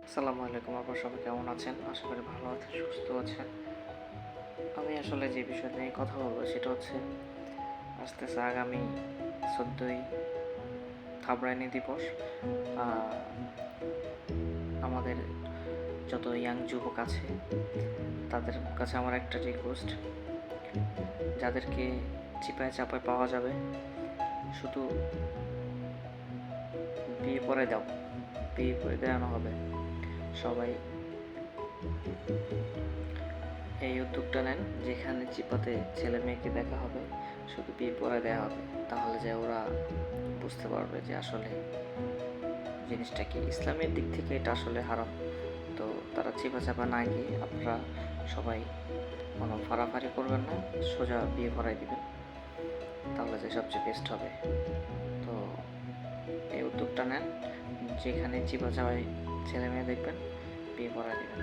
আসসালামু আলাইকুম, আপনারা সবাই কেমন আছেন? আশা করি ভালো আছেন, সুস্থ আছেন। আমি আসলে যে বিষয়টা নিয়ে কথা বলবো সেটা হচ্ছে আসতেছে আগামী ১৪ই থাবরাইনি দিবস। আ আমাদের যত ইয়াং যুবক আছে তাদের কাছে আমার একটা রিকোয়েস্ট, যাদেরকে চিপায় চাপায় পাওয়া যাবে শুধু বিয়ে করে দাও, বিয়ে করে দেওয়ানো হবে। সবাই এই উদ্যোগটা নেন, যেখানে চিপাতে ছেলে মেয়েকে দেখা হবে, শুধু বিয়ে পড়ায় দেওয়া হবে। তাহলে যে ওরা বুঝতে পারবে যে আসলে জিনিসটা কি, ইসলামের দিক থেকে এটা আসলে হারাম। তো তারা চিপা চাপা না গিয়ে আপনারা সবাই কোনো ফাড়াফাড়ি করবেন না, সোজা বিয়ে পড়াই দিবেন, তাহলে যে সবচেয়ে বেস্ট হবে। তো এই উদ্যোগটা নেন, যেখানে চিপা চাপাই ছেলে মেয়ে দেখবেন, বিয়ে পড়ায় দেবেন।